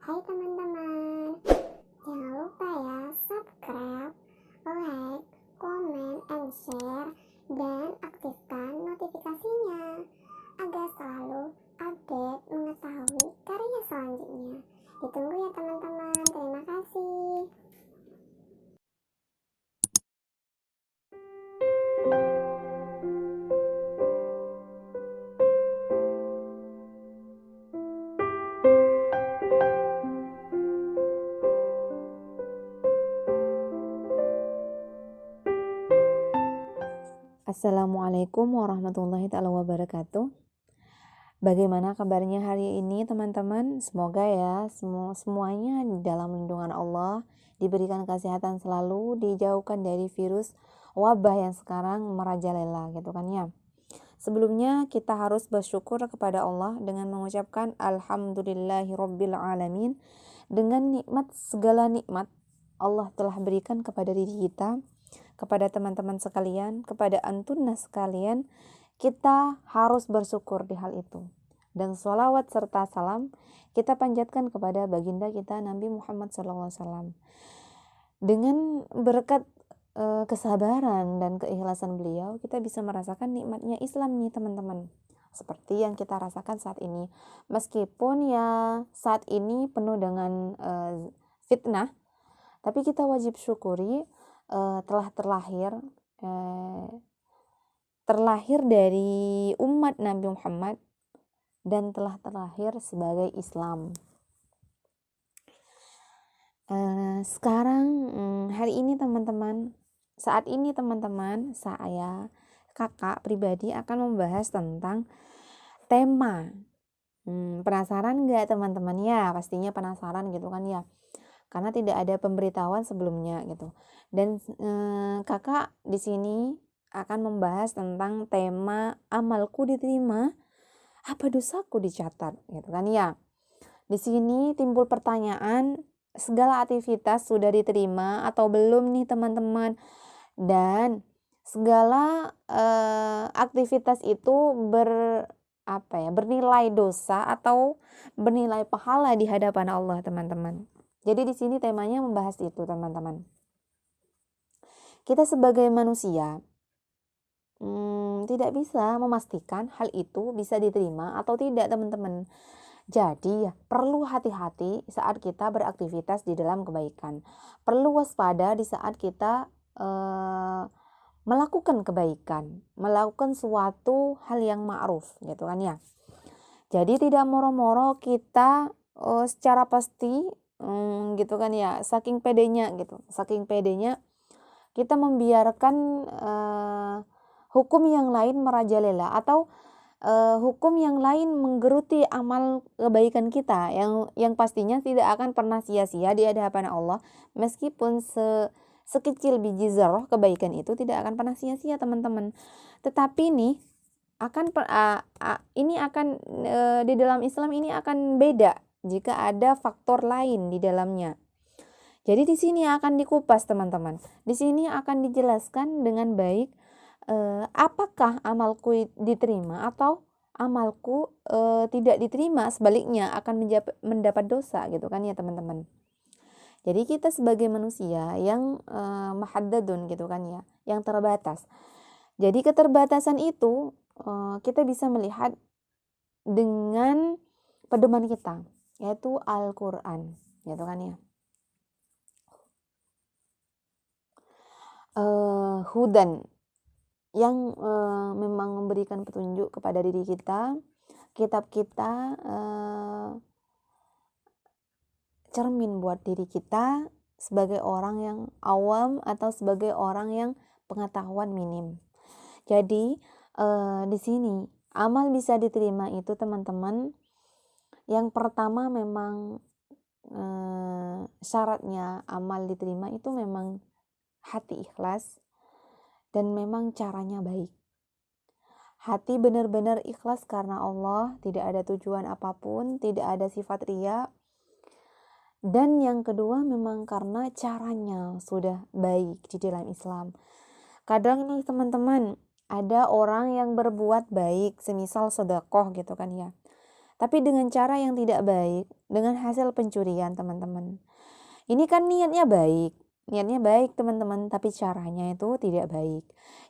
Hai teman-teman, jangan lupa ya subscribe, like, comment, and share, dan aktifkan notifikasinya agar selalu update mengetahui karya selanjutnya. Ditunggu ya teman-teman, terima kasih. Assalamualaikum warahmatullahi wabarakatuh. Bagaimana kabarnya hari ini teman-teman? Semoga ya semuanya di dalam lindungan Allah, diberikan kesehatan selalu, dijauhkan dari virus wabah yang sekarang merajalela gitu kan ya. Sebelumnya kita harus bersyukur kepada Allah dengan mengucapkan alhamdulillahirabbil alamin, dengan segala nikmat Allah telah berikan kepada diri kita, kepada teman-teman sekalian, kepada antunna sekalian. Kita harus bersyukur di hal itu. Dan sholawat serta salam kita panjatkan kepada baginda kita Nabi Muhammad SAW. Dengan berkat kesabaran dan keikhlasan beliau, kita bisa merasakan nikmatnya Islam nih teman-teman. Seperti yang kita rasakan saat ini. Meskipun ya saat ini penuh dengan fitnah, tapi kita wajib syukuri telah terlahir dari umat Nabi Muhammad dan telah terlahir sebagai Islam. Sekarang hari ini saat ini teman-teman, saya kakak pribadi akan membahas tentang tema. Penasaran nggak teman-teman? Ya pastinya penasaran gitu kan ya, karena tidak ada pemberitahuan sebelumnya gitu. Dan kakak di sini akan membahas tentang tema amalku diterima, apa dosaku dicatat, gitu kan ya. Di sini timbul pertanyaan, segala aktivitas sudah diterima atau belum nih teman-teman? Dan segala aktivitas itu bernilai dosa atau bernilai pahala di hadapan Allah, teman-teman. Jadi di sini temanya membahas itu, teman-teman. Kita sebagai manusia tidak bisa memastikan hal itu bisa diterima atau tidak, teman-teman. Jadi perlu hati-hati saat kita beraktivitas di dalam kebaikan. Perlu waspada di saat kita melakukan kebaikan, melakukan suatu hal yang ma'ruf, gitu kan ya. Jadi tidak moro-moro kita secara pasti gitu kan ya, saking pedenya kita membiarkan hukum yang lain merajalela atau hukum yang lain menggeruti amal kebaikan kita yang pastinya tidak akan pernah sia-sia di hadapan Allah. Meskipun sekecil biji zarah kebaikan itu tidak akan pernah sia-sia, teman-teman. Tetapi nih di dalam Islam ini akan beda jika ada faktor lain di dalamnya. Jadi di sini akan dikupas, teman-teman. Di sini akan dijelaskan dengan baik apakah amalku diterima atau amalku tidak diterima, sebaliknya akan mendapat dosa, gitu kan ya teman-teman. Jadi kita sebagai manusia yang mahaddadun, gitu kan ya, yang terbatas. Jadi keterbatasan itu kita bisa melihat dengan pedoman kita, yaitu Al-Quran, gitu kan ya. Hudan yang memang memberikan petunjuk kepada diri kita, kitab kita cermin buat diri kita sebagai orang yang awam atau sebagai orang yang pengetahuan minim. Jadi di sini amal bisa diterima itu, teman-teman, yang pertama memang syaratnya amal diterima itu memang hati ikhlas dan memang caranya baik. Hati benar-benar ikhlas karena Allah, tidak ada tujuan apapun, tidak ada sifat riya. Dan yang kedua memang karena caranya sudah baik di dalam Islam. Kadang nih teman-teman, ada orang yang berbuat baik, semisal sedekah gitu kan ya. tapi dengan cara yang tidak baik, dengan hasil pencurian teman-teman. Ini kan niatnya baik teman-teman, tapi caranya itu tidak baik.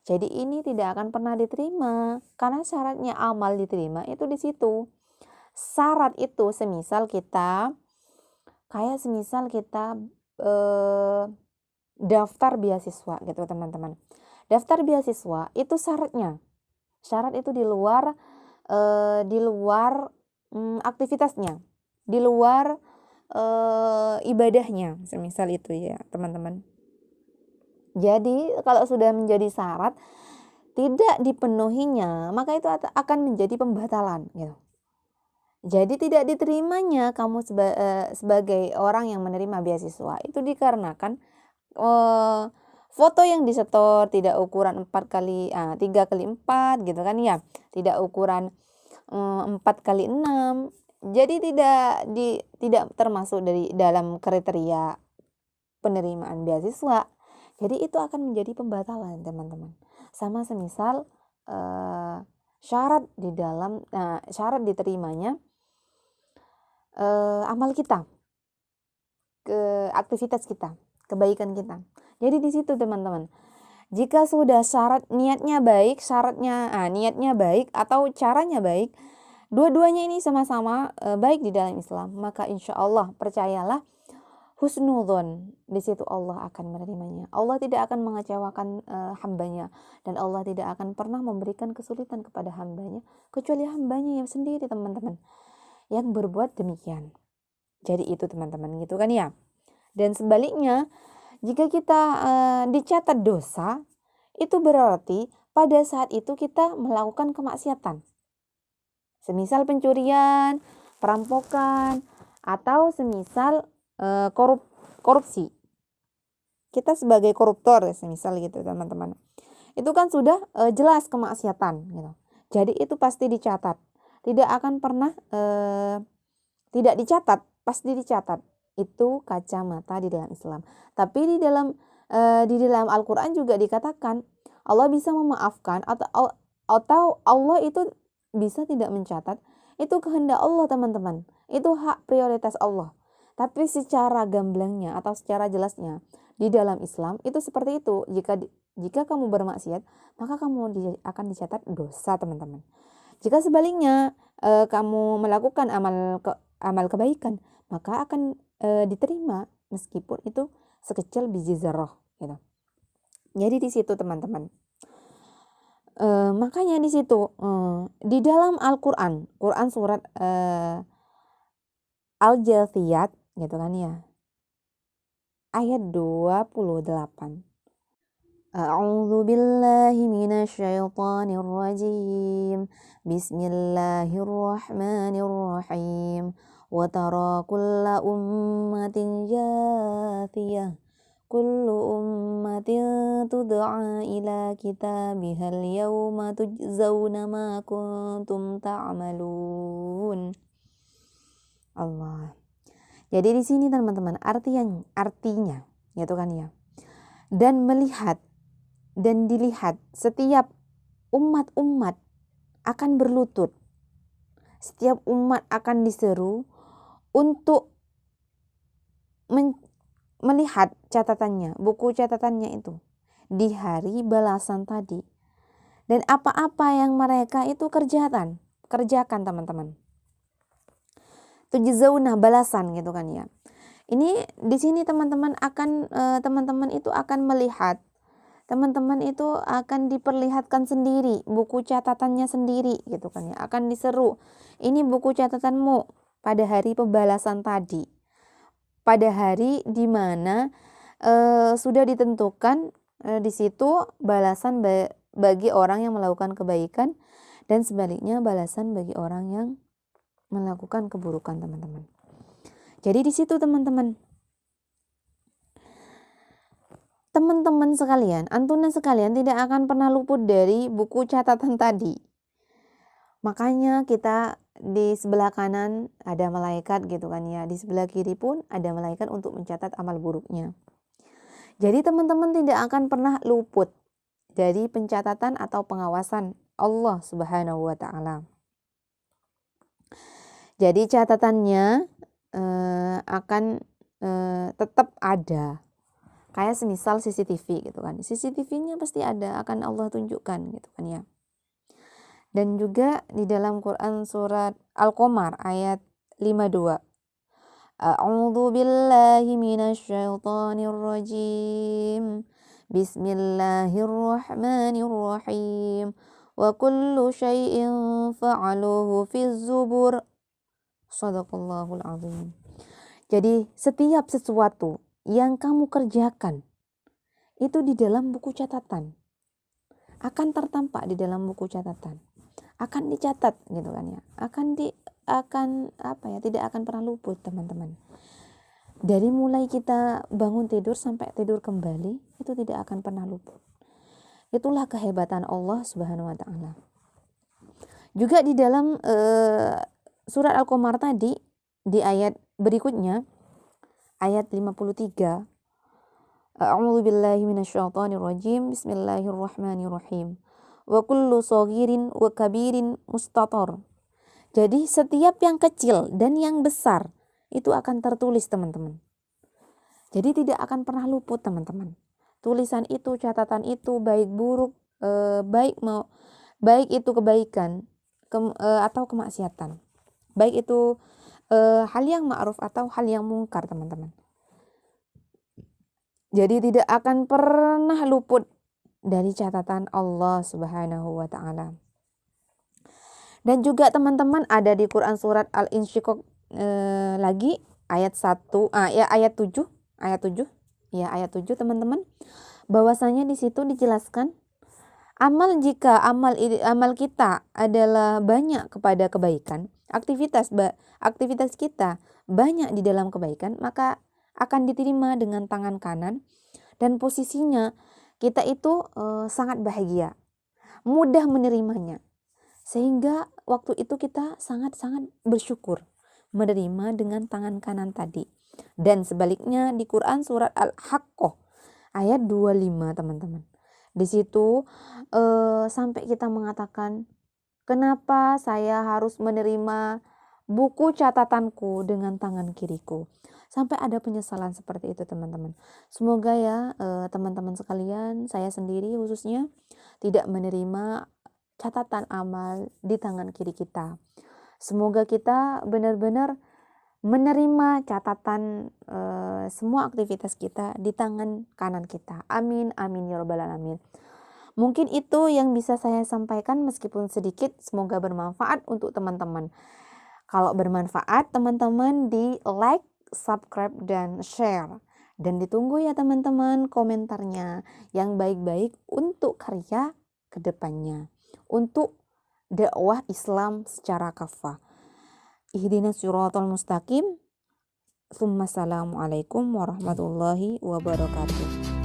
Jadi ini tidak akan pernah diterima, karena syaratnya amal diterima itu di situ. Syarat itu semisal kita daftar beasiswa gitu teman-teman. Daftar beasiswa itu syarat itu di luar aktivitasnya, di luar ibadahnya, semisal itu ya teman-teman. Jadi kalau sudah menjadi syarat tidak dipenuhinya, maka itu akan menjadi pembatalan gitu. Jadi tidak diterimanya kamu sebagai orang yang menerima beasiswa itu dikarenakan foto yang disetor tidak ukuran 3x4 gitu kan ya, tidak ukuran 4x6. Jadi tidak termasuk dalam kriteria penerimaan beasiswa. Jadi itu akan menjadi pembatalan teman-teman. Sama semisal syarat diterimanya amal kita, aktivitas kita, kebaikan kita. Jadi di situ teman-teman. Jika sudah niatnya baik atau caranya baik, dua-duanya ini sama-sama baik di dalam Islam, maka insya Allah percayalah husnudzon, di situ Allah akan menerimanya. Allah tidak akan mengecewakan hambanya, dan Allah tidak akan pernah memberikan kesulitan kepada hambanya kecuali hambanya yang sendiri teman-teman yang berbuat demikian. Jadi itu teman-teman gitu kan ya. Dan sebaliknya, jika kita dicatat dosa, itu berarti pada saat itu kita melakukan kemaksiatan. Semisal pencurian, perampokan, atau semisal korupsi. Kita sebagai koruptor semisal gitu teman-teman. Itu kan sudah jelas kemaksiatan gitu. Jadi itu pasti dicatat. Tidak akan pernah tidak dicatat, pasti dicatat. Itu kacamata di dalam Islam. Tapi di dalam Al-Quran juga dikatakan Allah bisa memaafkan atau Allah itu bisa tidak mencatat. Itu kehendak Allah teman-teman. Itu hak prioritas Allah. Tapi secara gamblangnya atau secara jelasnya di dalam Islam itu seperti itu. Jika kamu bermaksiat, maka kamu akan dicatat dosa teman-teman. Jika sebaliknya kamu melakukan amal kebaikan, maka akan diterima meskipun itu sekecil biji zarah gitu. Jadi di situ teman-teman. Makanya di situ di dalam Al-Quran surat Al-Jathiyat gitu kan ya, ayat 28. A'udzu billahi minasyaitonir rajim. Bismillahirrahmanirrahim. Wa tara kulla ummatin jathiyah. Kullu ummatin tud'a ila kitabihal yawma tujzauna ma kuntum ta'malun. Allah. Jadi di sini teman-teman artinya gitu kan ya. Dan melihat dan dilihat setiap umat-umat akan berlutut. Setiap umat akan diseru untuk melihat catatannya, buku catatannya itu di hari balasan tadi. Dan apa-apa yang mereka itu kerjakan teman-teman. Tujzauna balasan gitu kan ya. Ini di sini teman-teman itu akan melihat, teman-teman itu akan diperlihatkan sendiri buku catatannya sendiri gitu kan ya, akan diseru, ini buku catatanmu pada hari pembalasan tadi, pada hari di mana sudah ditentukan di situ balasan bagi orang yang melakukan kebaikan dan sebaliknya balasan bagi orang yang melakukan keburukan teman-teman. Jadi di situ teman-teman sekalian, antunan sekalian tidak akan pernah luput dari buku catatan tadi. Makanya kita di sebelah kanan ada malaikat gitu kan ya, di sebelah kiri pun ada malaikat untuk mencatat amal buruknya. Jadi teman-teman tidak akan pernah luput dari pencatatan atau pengawasan Allah Subhanahu wa taala. Jadi catatannya akan tetap ada. Kayak semisal CCTV gitu kan. CCTV-nya pasti ada, akan Allah tunjukkan gitu kan ya. Dan juga di dalam Quran surat Al-Qamar ayat 52. A'udzu billahi minasyaitonir rajim. Bismillahirrahmanirrahim. Wa kullu syai'in fa'aluhu fi zubur. Shadaqallahul azim. Jadi setiap sesuatu yang kamu kerjakan itu di dalam buku catatan. Akan tertampak di dalam buku catatan. Akan dicatat gitu kan ya. Tidak akan pernah luput, teman-teman. Dari mulai kita bangun tidur sampai tidur kembali itu tidak akan pernah luput. Itulah kehebatan Allah Subhanahu wa taala. Juga di dalam surat Al-Qamar tadi di ayat berikutnya ayat 53. A'udzu billahi minasyaitonir rajim. Bismillahirrahmanirrahim. Wa kullu saghirin wa kabirin mustatar. Jadi setiap yang kecil dan yang besar itu akan tertulis, teman-teman. Jadi tidak akan pernah luput, teman-teman. Tulisan itu, catatan itu, baik buruk, baik itu kebaikan atau kemaksiatan. Baik itu hal yang ma'ruf atau hal yang mungkar, teman-teman. Jadi tidak akan pernah luput dari catatan Allah Subhanahu wa taala. Dan juga teman-teman ada di Quran surat Al-Insyiqaq lagi ayat 1 ayat 7 ayat 7 teman-teman, bahwasanya di situ dijelaskan jika amal kita adalah banyak kepada kebaikan, aktivitas kita banyak di dalam kebaikan, maka akan diterima dengan tangan kanan dan posisinya kita itu sangat bahagia, mudah menerimanya. Sehingga waktu itu kita sangat-sangat bersyukur menerima dengan tangan kanan tadi. Dan sebaliknya di Quran surat Al-Haqqah ayat 25, teman-teman. Di situ sampai kita mengatakan, kenapa saya harus menerima buku catatanku dengan tangan kiriku? Sampai ada penyesalan seperti itu, teman-teman. Semoga ya teman-teman sekalian, saya sendiri khususnya tidak menerima catatan amal di tangan kiri kita. Semoga kita benar-benar menerima catatan semua aktivitas kita di tangan kanan kita. Amin, amin ya rabbal alamin. Mungkin itu yang bisa saya sampaikan meskipun sedikit, semoga bermanfaat untuk teman-teman. Kalau bermanfaat, teman-teman di like, subscribe, dan share. Dan ditunggu ya teman-teman komentarnya yang baik-baik untuk karya kedepannya, untuk dakwah Islam secara kafah. Ihdinas siratal mustaqim. Assalamualaikum warahmatullahi wabarakatuh.